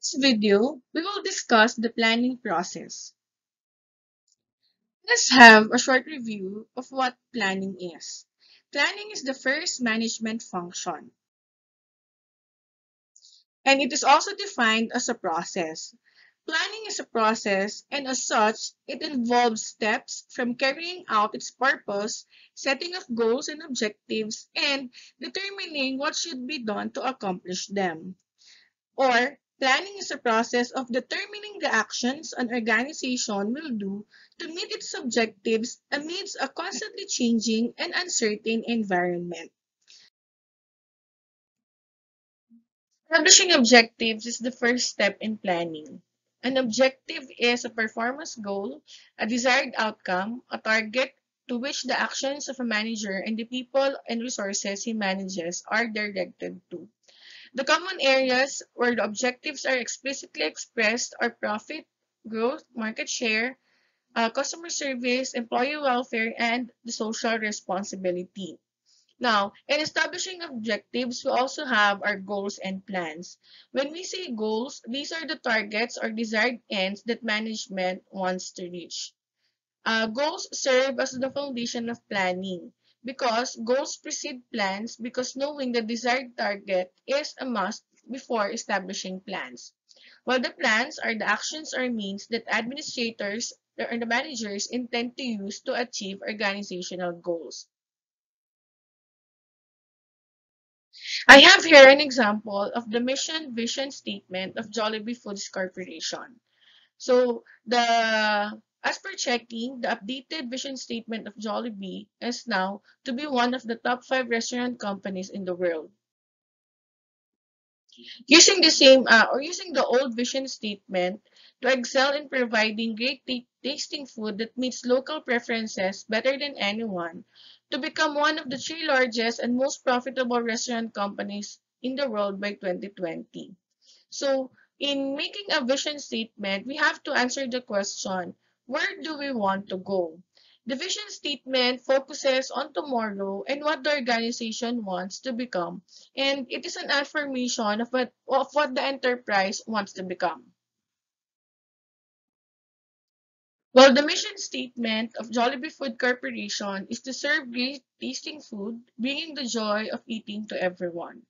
This video, we will discuss the planning process. Let's have a short review of what planning is. Planning is the first management function, and it is also defined as a process. Planning is a process, and as such, it involves steps from carrying out its purpose, setting of goals and objectives, and determining what should be done to accomplish them. Or, planning is a process of determining the actions an organization will do to meet its objectives amidst a constantly changing and uncertain environment. Establishing objectives is the first step in planning. An objective is a performance goal, a desired outcome, a target to which the actions of a manager and the people and resources he manages are directed to. The common areas where the objectives are explicitly expressed are profit, growth, market share, customer service, employee welfare, and the social responsibility. Now, in establishing objectives, we also have our goals and plans. When we say goals, these are the targets or desired ends that management wants to reach. Goals serve as the foundation of planning because goals precede plans because knowing the desired target is a must before establishing plans. While the plans are the actions or means that administrators or the managers intend to use to achieve organizational goals. I have here an example of the mission vision statement of Jollibee Foods Corporation. So as per checking, the updated vision statement of Jollibee is now to be one of the top 5 restaurant companies in the world. Using the old vision statement to excel in providing great tasting food that meets local preferences better than anyone, to become one of the 3 largest and most profitable restaurant companies in the world by 2020. So, in making a vision statement, we have to answer the question, where do we want to go? The vision statement focuses on tomorrow and what the organization wants to become, and it is an affirmation of what the enterprise wants to become. Well, the mission statement of Jollibee Food Corporation is to serve great tasting food, bringing the joy of eating to everyone.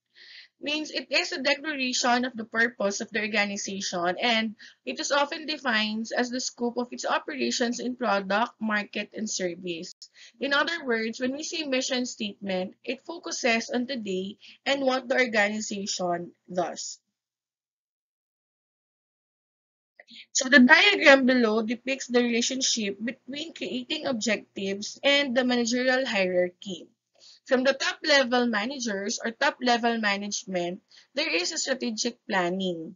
Means it is a declaration of the purpose of the organization and it is often defined as the scope of its operations in product, market, and service. In other words, when we say mission statement, it focuses on today and what the organization does. So the diagram below depicts the relationship between creating objectives and the managerial hierarchy. From the top level managers or top level management, there is a strategic planning.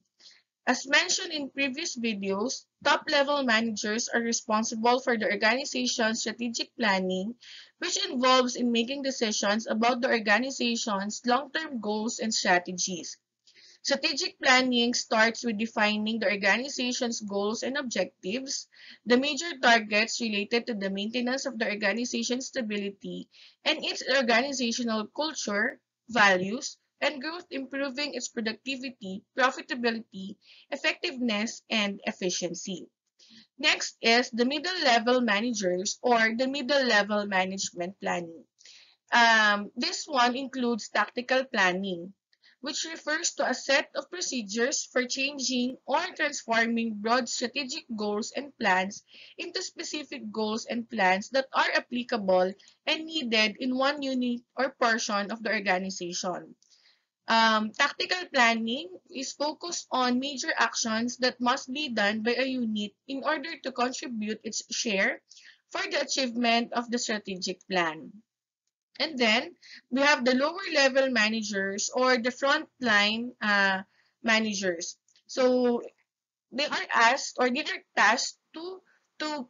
As mentioned in previous videos, top level managers are responsible for the organization's strategic planning, which involves in making decisions about the organization's long-term goals and strategies. Strategic planning starts with defining the organization's goals and objectives, the major targets related to the maintenance of the organization's stability, and its organizational culture, values, and growth, improving its productivity, profitability, effectiveness, and efficiency. Next is the middle level managers or the middle level management planning. This one includes tactical planning, which refers to a set of procedures for changing or transforming broad strategic goals and plans into specific goals and plans that are applicable and needed in one unit or portion of the organization. Tactical planning is focused on major actions that must be done by a unit in order to contribute its share for the achievement of the strategic plan. And then we have the lower level managers or the frontline managers. So they are asked or they are tasked to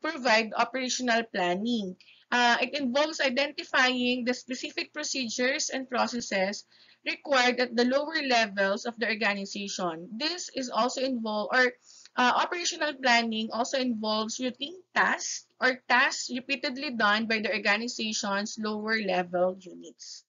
provide operational planning. It involves identifying the specific procedures and processes required at the lower levels of the organization. This is also involved or operational planning also involves routine tasks or tasks repeatedly done by the organization's lower level units.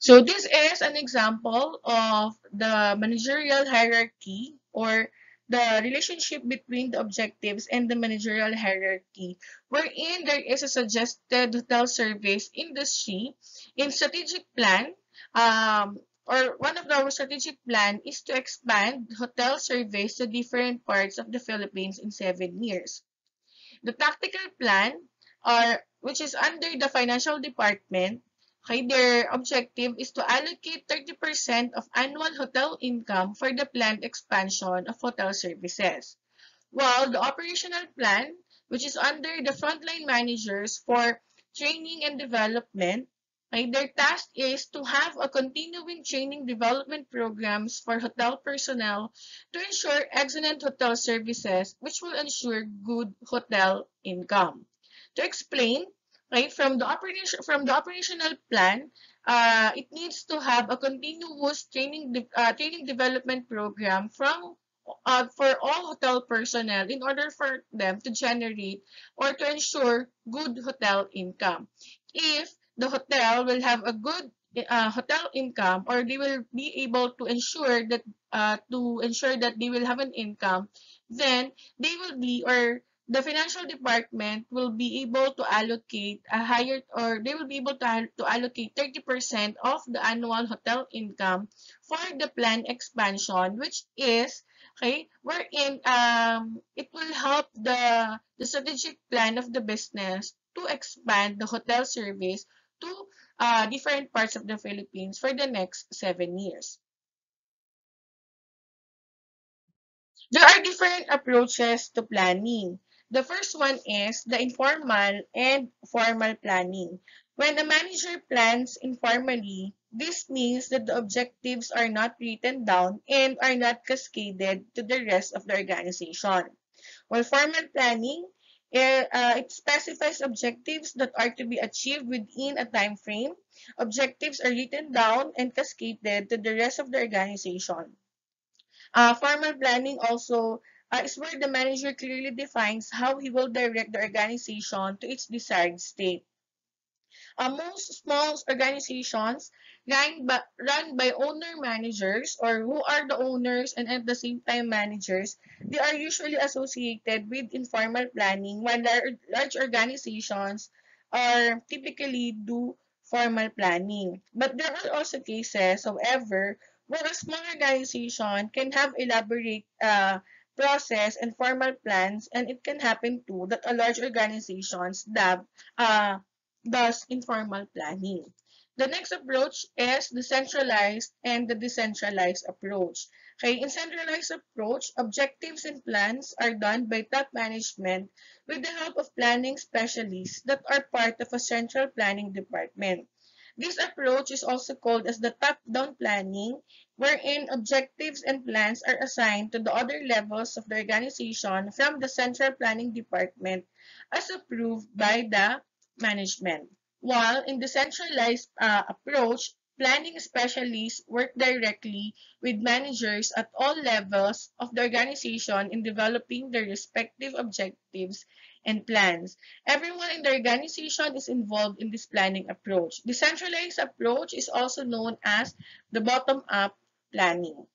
So this is an example of the managerial hierarchy or the relationship between the objectives and the managerial hierarchy, wherein there is a suggested hotel service industry in strategic plan, or one of our strategic plan is to expand hotel service to different parts of the Philippines in 7 years. The tactical plan, which is under the financial department, okay, their objective is to allocate 30% of annual hotel income for the planned expansion of hotel services. While the operational plan, which is under the frontline managers for training and development, okay, their task is to have a continuing training development programs for hotel personnel to ensure excellent hotel services, which will ensure good hotel income. To explain, right, from the operational plan, it needs to have a continuous training development program for all hotel personnel in order for them to generate or to ensure good hotel income. If the hotel will have a good hotel income, or they will be able to ensure that they will have an income, then they will be or the financial department will be able to allocate a higher or they will be able to allocate 30% of the annual hotel income for the planned expansion, which is okay, wherein it will help the strategic plan of the business to expand the hotel service to different parts of the Philippines for the next 7 years. There are different approaches to planning. The first one is the informal and formal planning. When a manager plans informally, this means that the objectives are not written down and are not cascaded to the rest of the organization. While formal planning, it specifies objectives that are to be achieved within a time frame. Objectives are written down and cascaded to the rest of the organization. Formal planning also is where the manager clearly defines how he will direct the organization to its desired state. Most small organizations run by owner managers or who are the owners and at the same time managers, they are usually associated with informal planning, while large organizations are typically do formal planning. But there are also cases, however, where a small organization can have elaborate process and formal plans, and it can happen too that a large organizations uh, thus informal planning. The next approach is the centralized and the decentralized approach. Okay, in centralized approach, objectives and plans are done by top management with the help of planning specialists that are part of a central planning department. This approach is also called as the top-down planning, wherein objectives and plans are assigned to the other levels of the organization from the central planning department as approved by the management. While in the centralized approach, planning specialists work directly with managers at all levels of the organization in developing their respective objectives and plans. Everyone in the organization is involved in this planning approach. The centralized approach is also known as the bottom-up planning.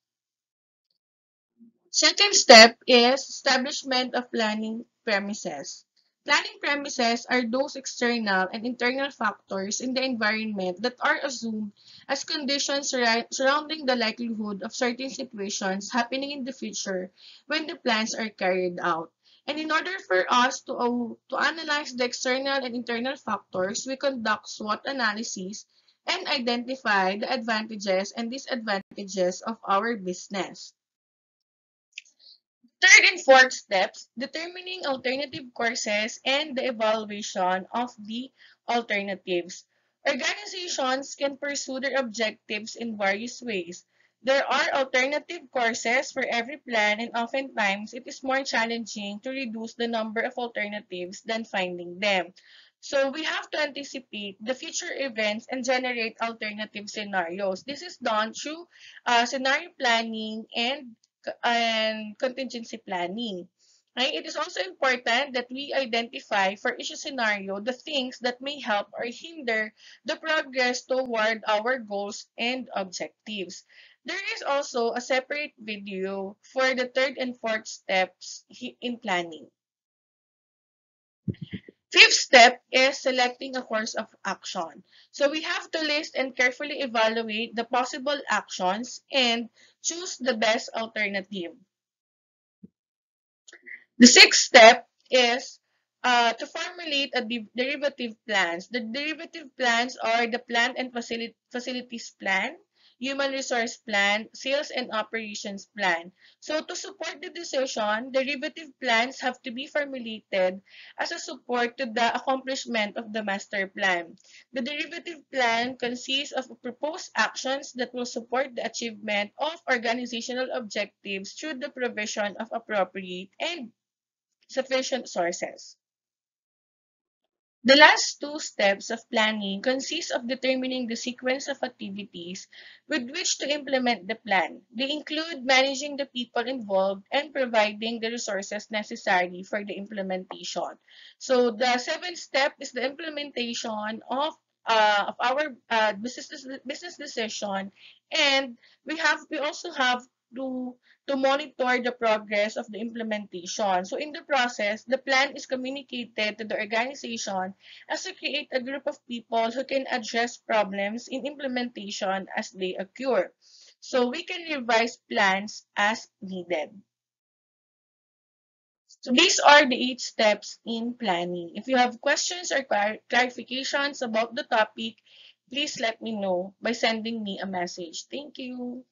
Second step is establishment of planning premises. Planning premises are those external and internal factors in the environment that are assumed as conditions surrounding the likelihood of certain situations happening in the future when the plans are carried out. And in order for us to analyze the external and internal factors, we conduct SWOT analysis and identify the advantages and disadvantages of our business. Third and fourth steps, determining alternative courses and the evaluation of the alternatives. Organizations can pursue their objectives in various ways. There are alternative courses for every plan, and oftentimes it is more challenging to reduce the number of alternatives than finding them. So we have to anticipate the future events and generate alternative scenarios. This is done through scenario planning and contingency planning. Right? It is also important that we identify for each scenario the things that may help or hinder the progress toward our goals and objectives. There is also a separate video for the third and fourth steps in planning. Fifth step is selecting a course of action. So we have to list and carefully evaluate the possible actions and choose the best alternative. The sixth step is to formulate a derivative plans. The derivative plans are the plant and facilities plan, human resource plan, sales and operations plan. So to support the decision, derivative plans have to be formulated as a support to the accomplishment of the master plan. The derivative plan consists of proposed actions that will support the achievement of organizational objectives through the provision of appropriate and sufficient sources. The last two steps of planning consist of determining the sequence of activities with which to implement the plan. They include managing the people involved and providing the resources necessary for the implementation. So the seventh step is the implementation of our business decision, and we also have to to monitor the progress of the implementation. So in the process, the plan is communicated to the organization as to create a group of people who can address problems in implementation as they occur. So we can revise plans as needed. So these are the 8 steps in planning. If you have questions or clarifications about the topic, please let me know by sending me a message. Thank you.